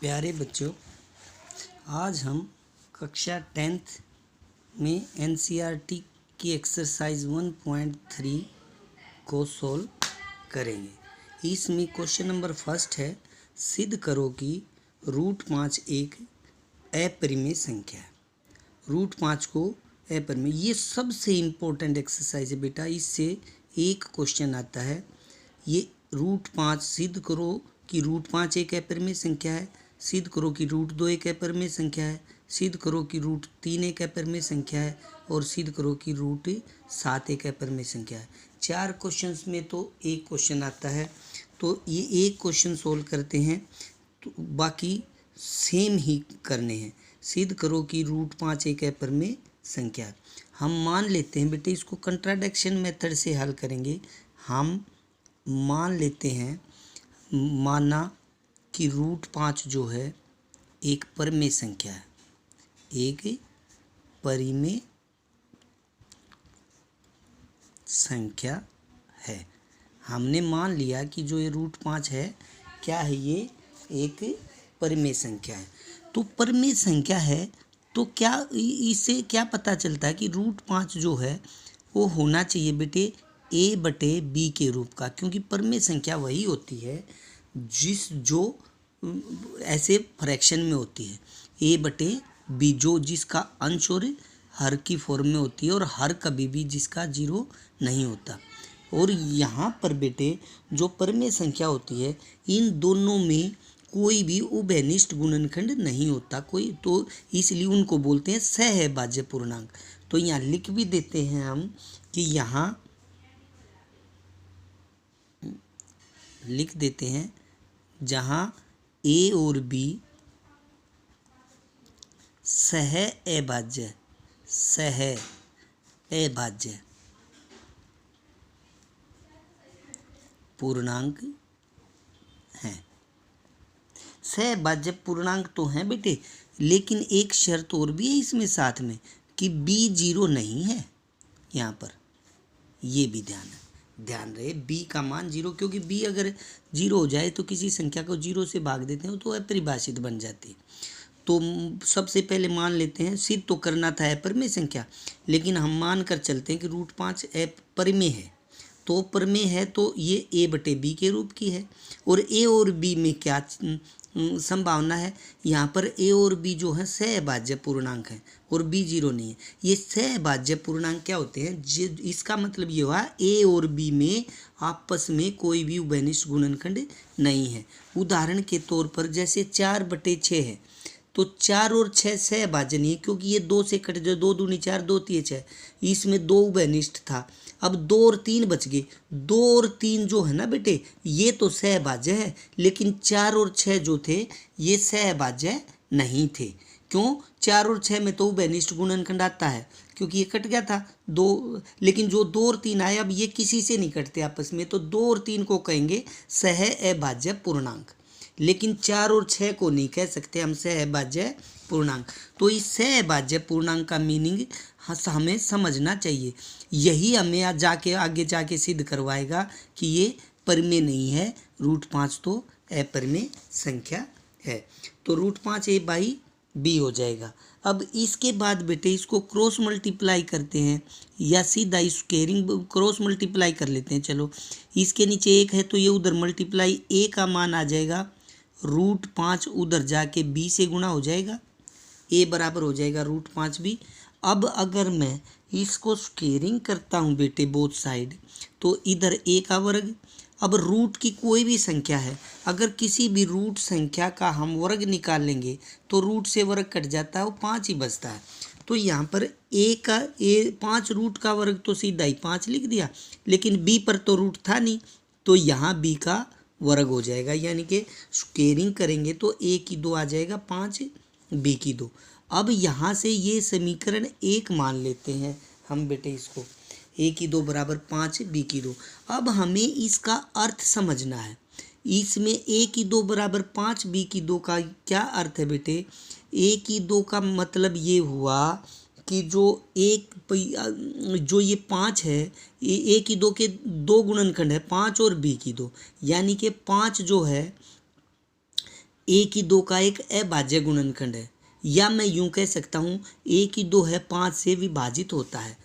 प्यारे बच्चों, आज हम कक्षा 10th में एनसीईआरटी की एक्सरसाइज 1.3 को सॉल्व करेंगे। इसमें क्वेश्चन नंबर फर्स्ट है, सिद्ध करो कि √5 एक अपरिमेय संख्या है। √5 को अपरिमेय, ये सबसे इम्पोर्टेंट एक्सरसाइज है बेटा। इससे एक क्वेश्चन आता है, ये √5 सिद्ध करो कि √5 एक अपरिमेय संख्या है, सिद्ध करो कि √2 एक अपरिमेय संख्या है, सिद्ध करो कि √3 एक अपरिमेय संख्या है और सिद्ध करो कि √7 एक अपरिमेय संख्या है। 4 क्वेश्चंस में तो एक क्वेश्चन आता है, तो ये एक क्वेश्चन सोल्व करते हैं, तो बाकी सेम ही करने हैं। सिद्ध करो कि √5 एक अपरिमेय संख्या है। हम मान लेते हैं बेटे, इसको कंट्राडिक्शन मेथड से हल करेंगे। हम मान लेते हैं, माना कि √5 जो है एक परिमेय संख्या है, एक परिमेय संख्या है। हमने मान लिया कि जो ये √5 है, क्या है, ये एक परिमेय संख्या है। तो परिमेय संख्या है तो क्या इससे क्या पता चलता है कि √5 जो है वो होना चाहिए बेटे a/b के रूप का, क्योंकि परिमेय संख्या वही होती है जो ऐसे फ्रैक्शन में होती है, a/b, जो जिसका अंश और हर की फॉर्म में होती है और हर कभी भी जिसका 0 नहीं होता। और यहाँ पर बेटे जो परिमेय संख्या होती है, इन दोनों में कोई भी उभयनिष्ठ गुणनखंड नहीं होता कोई, तो इसलिए उनको बोलते हैं सहभाज्य पूर्णांक। तो यहाँ लिख भी देते हैं हम कि यहाँ लिख देते हैं, जहाँ a और b सहअभाज्य पूर्णांक हैं। सहभाज्य पूर्णांक तो हैं बेटे, लेकिन एक शर्त और भी है इसमें साथ में कि b 0 नहीं है। यहाँ पर ये भी ध्यान रहे, b का मान 0, क्योंकि b अगर 0 हो जाए तो किसी संख्या को 0 से भाग देते हैं तो अपरिभाषित बन जाती है। तो सबसे पहले मान लेते हैं, सिद्ध तो करना था अपरिमेय संख्या, लेकिन हम मान कर चलते हैं कि √5 अपरिमेय है। तो परिमेय है तो ये a/b के रूप की है। और a और b में क्या संभावना है, यहाँ पर a और b जो है सहभाज्य पूर्णांक है और b 0 नहीं है। ये सहभाज्य पूर्णांक क्या होते हैं, इसका मतलब ये हुआ a और b में आपस में कोई भी उभयनिष्ठ गुणनखंड नहीं है। उदाहरण के तौर पर जैसे 4/6 है, तो 4 और 6 सहभाज्य नहीं है, क्योंकि ये 2 से कट जाए, 2 दूनी 4, 2 तिये 6, इसमें 2 उभयनिष्ठ था। अब 2 और 3 बच गए। 2 और 3 जो है ना बेटे, ये तो सहभाज्य है, लेकिन 4 और 6 जो थे ये सहभाज्य नहीं थे। क्यों? 4 और 6 में तो उभयनिष्ठ गुणनखंड आता है, क्योंकि ये कट गया था 2, लेकिन जो 2 और 3 आए, अब ये किसी से नहीं कटते आपस में, तो 2 और 3 को कहेंगे सहअभाज्य पूर्णांक, लेकिन 4 और 6 को नहीं कह सकते हम सहभाज्य पूर्णांक। तो इस सहभाज्य पूर्णांक का मीनिंग हमें समझना चाहिए। यही हमें आगे जाके सिद्ध करवाएगा कि ये परिमेय नहीं है, √5 तो अपरिमेय संख्या है। तो √5 a/b हो जाएगा। अब इसके बाद बेटे इसको क्रॉस मल्टीप्लाई करते हैं, या सीधा स्क्वेयरिंग क्रॉस मल्टीप्लाई कर लेते हैं। चलो, इसके नीचे 1 है तो ये उधर मल्टीप्लाई, a का मान आ जाएगा √5, उधर जाके b से गुणा हो जाएगा, a बराबर हो जाएगा √5b। अब अगर मैं इसको स्क्वेयरिंग करता हूँ बेटे बोथ साइड, तो इधर a का वर्ग। अब रूट की कोई भी संख्या है, अगर किसी भी रूट संख्या का हम वर्ग निकाल लेंगे तो रूट से वर्ग कट जाता है, वो 5 ही बचता है। तो यहाँ पर a 5 रूट का वर्ग तो सीधा ही 5 लिख दिया, लेकिन b पर तो रूट था नहीं, तो यहाँ b का वर्ग हो जाएगा, यानी कि स्क्वेयरिंग करेंगे तो a की 2 आ जाएगा 5, b की 2। अब यहाँ से ये समीकरण 1 मान लेते हैं हम बेटे, इसको a की 2 बराबर 5, b की 2। अब हमें इसका अर्थ समझना है। इसमें a की 2 बराबर 5, b की 2 का क्या अर्थ है बेटे? a की 2 का मतलब ये हुआ कि जो ये 5 है, a की 2 के 2 गुणनखंड है, 5 और b की 2, यानी कि 5 जो है ए की दो का एक अभाज्य गुणनखंड है, या मैं यूं कह सकता हूं ए की दो है 5 से विभाजित होता है।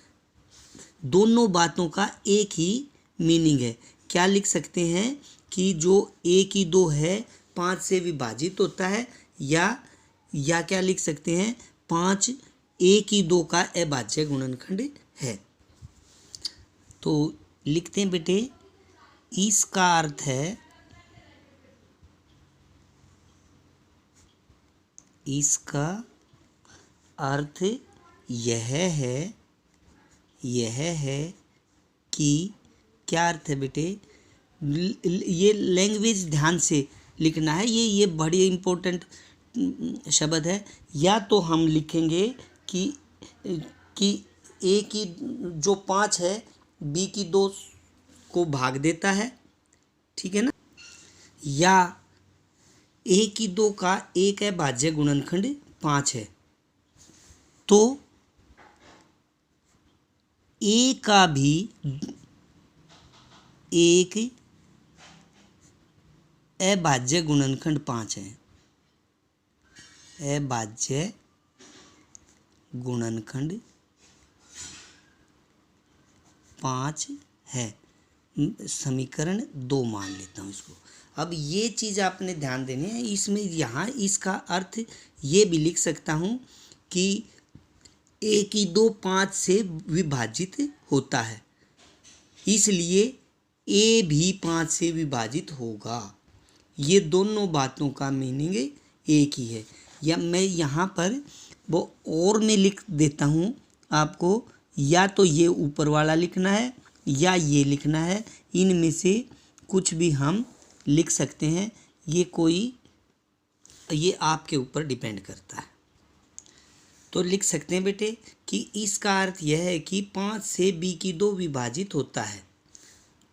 दोनों बातों का एक ही मीनिंग है। क्या लिख सकते हैं कि जो ए की दो है 5 से विभाजित होता है, या क्या लिख सकते हैं 5 ए की दो का अभाज्य गुणनखंड है। तो लिखते हैं बेटे, इसका अर्थ है, इसका अर्थ यह है कि, क्या अर्थ है बेटे, ये लैंग्वेज ध्यान से लिखना है, ये बड़ी इम्पोर्टेंट शब्द है। या तो हम लिखेंगे कि ए की जो 5 है बी की 2 को भाग देता है, ठीक है ना, या ए की 2 का एक अभाज्य गुणनखंड 5 है। तो ए का भी एक अभाज्य गुणनखंड 5 है, अभाज्य गुणनखंड 5 है। समीकरण 2 मान लेता हूँ इसको। अब ये चीज़ आपने ध्यान देनी है, इसमें यहाँ इसका अर्थ ये भी लिख सकता हूँ कि ए की दो 5 से विभाजित होता है, इसलिए ए भी 5 से विभाजित होगा। ये दोनों बातों का मीनिंग एक ही है। या मैं यहाँ पर वो और में लिख देता हूँ आपको, या तो ये ऊपर वाला लिखना है या ये लिखना है, इनमें से कुछ भी हम लिख सकते हैं। ये आपके ऊपर डिपेंड करता है। तो लिख सकते हैं बेटे कि इसका अर्थ यह है कि 5 से बी की 2 विभाजित होता है,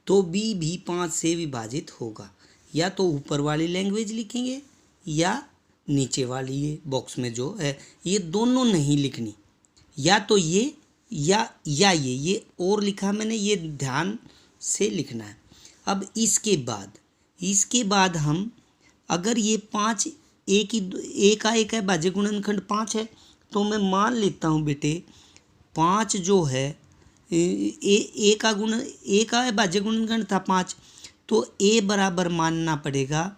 तो बी भी 5 से विभाजित होगा। या तो ऊपर वाली लैंग्वेज लिखेंगे या नीचे वाली ये बॉक्स में जो है, ये दोनों नहीं लिखनी, या तो ये या ये और लिखा मैंने, ये ध्यान से लिखना है। अब इसके बाद हम, अगर ये 5 ए का एक अभाज्य गुणनखंड 5 है, तो मैं मान लेता हूँ बेटे 5 जो है ए का अभाज्य गुणनखंड था 5, तो ए बराबर मानना पड़ेगा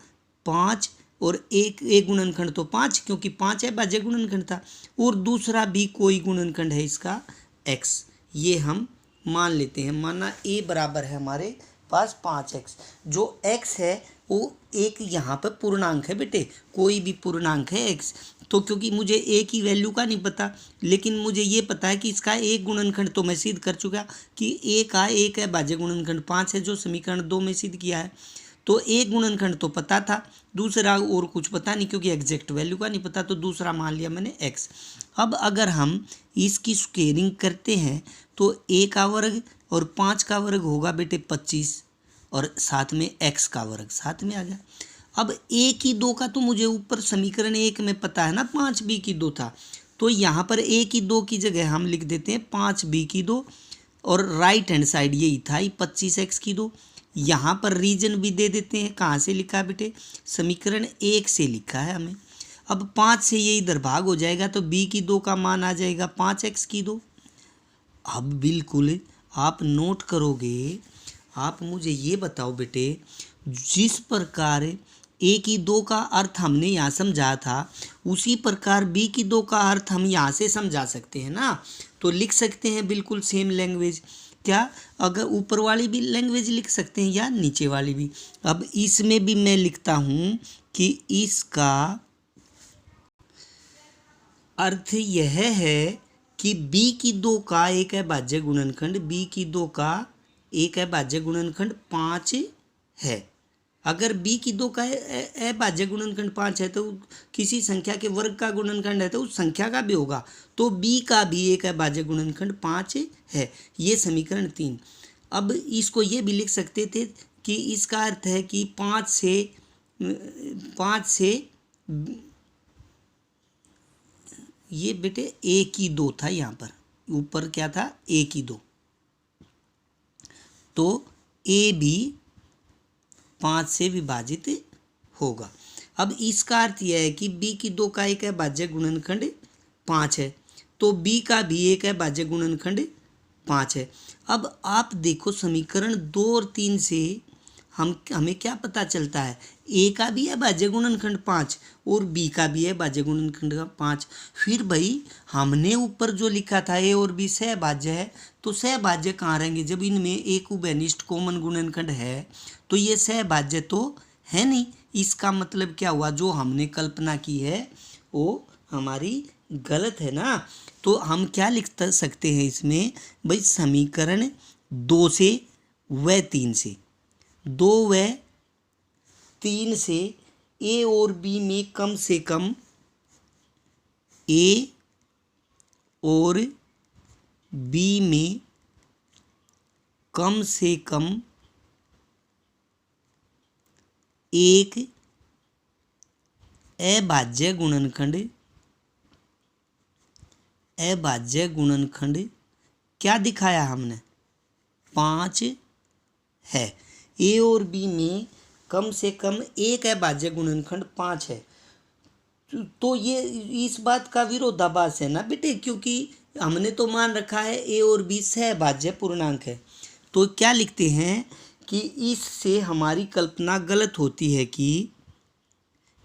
5 और एक गुणनखंड तो 5, क्योंकि 5 अभाज्य गुणनखंड था, और दूसरा भी कोई गुणनखंड है इसका x, ये हम मान लेते हैं। माना a बराबर है हमारे पास 5x, जो x है वो एक यहाँ पर पूर्णांक है बेटे, कोई भी पूर्णांक है x। तो क्योंकि मुझे a की वैल्यू का नहीं पता, लेकिन मुझे ये पता है कि इसका एक गुणनखंड तो मैं सिद्ध कर चुका कि a का एक अभाज्य गुणनखंड 5 है, जो समीकरण 2 में सिद्ध किया है। तो एक गुणनखंड तो पता था, दूसरा और कुछ पता नहीं, क्योंकि एग्जैक्ट वैल्यू का नहीं पता, तो दूसरा मान लिया मैंने x। अब अगर हम इसकी स्क्वेयरिंग करते हैं तो a का वर्ग और 5 का वर्ग होगा बेटे 25, और साथ में x का वर्ग साथ में आ गया। अब a की 2 का तो मुझे ऊपर समीकरण 1 में पता है ना, 5b की 2 था, तो यहाँ पर a की 2 की जगह हम लिख देते हैं 5b की 2, और राइट हैंड साइड यही था 25x की 2। यहाँ पर रीजन भी दे देते हैं, कहाँ से लिखा है बेटे, समीकरण 1 से लिखा है हमें। अब 5 से ये इधर भाग हो जाएगा, तो b की 2 का मान आ जाएगा 5x की 2। अब बिल्कुल आप नोट करोगे, आप मुझे ये बताओ बेटे, जिस प्रकार a की 2 का अर्थ हमने यहाँ समझा था, उसी प्रकार b की 2 का अर्थ हम यहाँ से समझा सकते हैं ना। तो लिख सकते हैं बिल्कुल सेम लैंग्वेज, क्या, अगर ऊपर वाली भी लैंग्वेज लिख सकते हैं या नीचे वाली भी। अब इसमें भी मैं लिखता हूँ कि इसका अर्थ यह है कि b की 2 का एक अभाज्य गुणनखंड, b की 2 का एक अभाज्य गुणनखंड 5 है। अगर b की 2 का अभाज्य गुणनखंड 5 है, तो किसी संख्या के वर्ग का गुणनखंड है तो उस संख्या का भी होगा, तो b का भी एक अभाज्य गुणनखंड 5 है। ये समीकरण 3। अब इसको ये भी लिख सकते थे कि इसका अर्थ है कि 5 से ये बेटे a की 2 था, यहाँ पर ऊपर क्या था, a की 2, तो a भी 5 से विभाजित होगा। अब इसका अर्थ यह है कि b की 2 का एक अभाज्य गुणनखंड 5 है, तो b का भी एक अभाज्य गुणनखंड 5 है। अब आप देखो समीकरण 2 और 3 से हमें क्या पता चलता है, ए का भी है भाज्य गुणनखंड 5 और बी का भी है भाज्य गुणनखंड 5। फिर भाई हमने ऊपर जो लिखा था ए और बी सहभाज्य है, तो सहभाज्य कहाँ रहेंगे, जब इनमें एक उभयनिष्ठ कॉमन गुणनखंड है तो ये सहभाज्य तो है नहीं। इसका मतलब क्या हुआ, जो हमने कल्पना की है वो हमारी गलत है ना। तो हम क्या लिख सकते हैं इसमें, भाई समीकरण 2 से व 3 से 2 व 3 से ए और बी में कम से कम ए और बी में कम से कम एक अभाज्य गुणनखंड क्या दिखाया हमने, 5 है। ए और बी में कम से कम एक अभाज्य गुणनखंड 5 है। तो ये इस बात का विरोधाभास है ना बेटे, क्योंकि हमने तो मान रखा है ए और बी सहभाज्य पूर्णांक है। तो क्या लिखते हैं कि इससे हमारी कल्पना गलत होती है, कि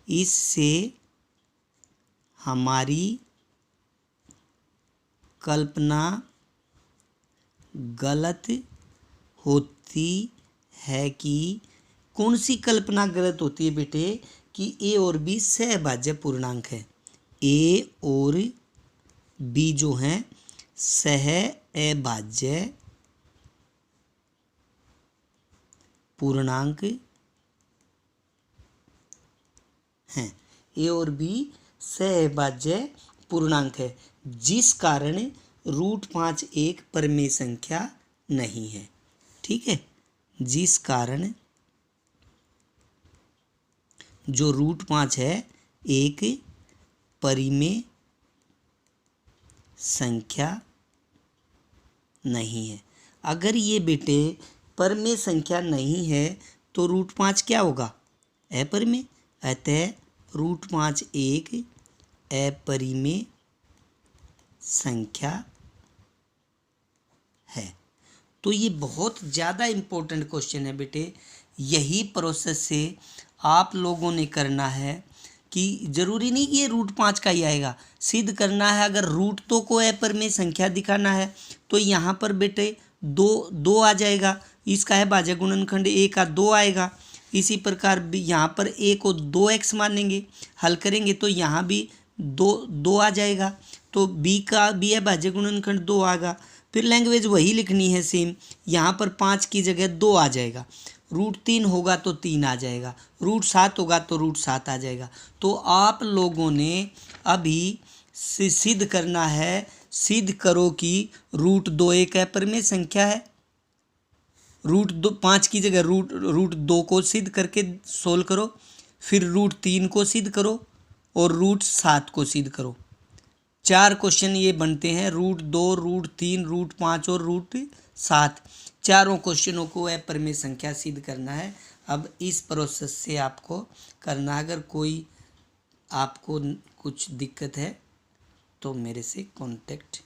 इससे हमारी कल्पना गलत होती है। कि कौन सी कल्पना गलत होती है बेटे, कि ए और बी सहभाज्य पूर्णांक है। ए और बी जो हैं सहअभाज्य पूर्णांक हैं। ए और बी सहअभाज्य पूर्णांक है, जिस कारण √5 एक परिमेय संख्या नहीं है। ठीक है, जिस कारण जो √5 है एक परिमेय संख्या नहीं है। अगर ये बेटे परिमेय संख्या नहीं है तो √5 क्या होगा, अपरिमेय। अतः √5 एक अपरिमेय संख्या है। तो ये बहुत ज़्यादा इम्पोर्टेंट क्वेश्चन है बेटे। यही प्रोसेस से आप लोगों ने करना है, कि ज़रूरी नहीं कि ये √5 का ही आएगा, सिद्ध करना है। अगर √2 को अपरिमेय संख्या दिखाना है तो यहाँ पर बेटे दो आ जाएगा, इसका है भाज्य गुणनखंड ए का 2 आएगा। इसी प्रकार यहाँ पर ए को 2x मानेंगे, हल करेंगे तो यहाँ भी दो आ जाएगा, तो बी का भी है भाज्य गुणनखंड 2 आएगा। फिर लैंग्वेज वही लिखनी है सेम, यहाँ पर 5 की जगह 2 आ जाएगा, √3 होगा तो 3 आ जाएगा, √7 होगा तो √7 आ जाएगा। तो आप लोगों ने अभी सिद्ध करना है, सिद्ध करो कि √2 एक अपरिमेय संख्या है। √5 की जगह √2 को सिद्ध करके सोल्व करो, फिर √3 को सिद्ध करो और √7 को सिद्ध करो। 4 क्वेश्चन ये बनते हैं, √2, √3, √5 और √7। चारों क्वेश्चनों को अपरिमेय संख्या सिद्ध करना है। अब इस प्रोसेस से आपको करना है। अगर कोई आपको कुछ दिक्कत है तो मेरे से कांटेक्ट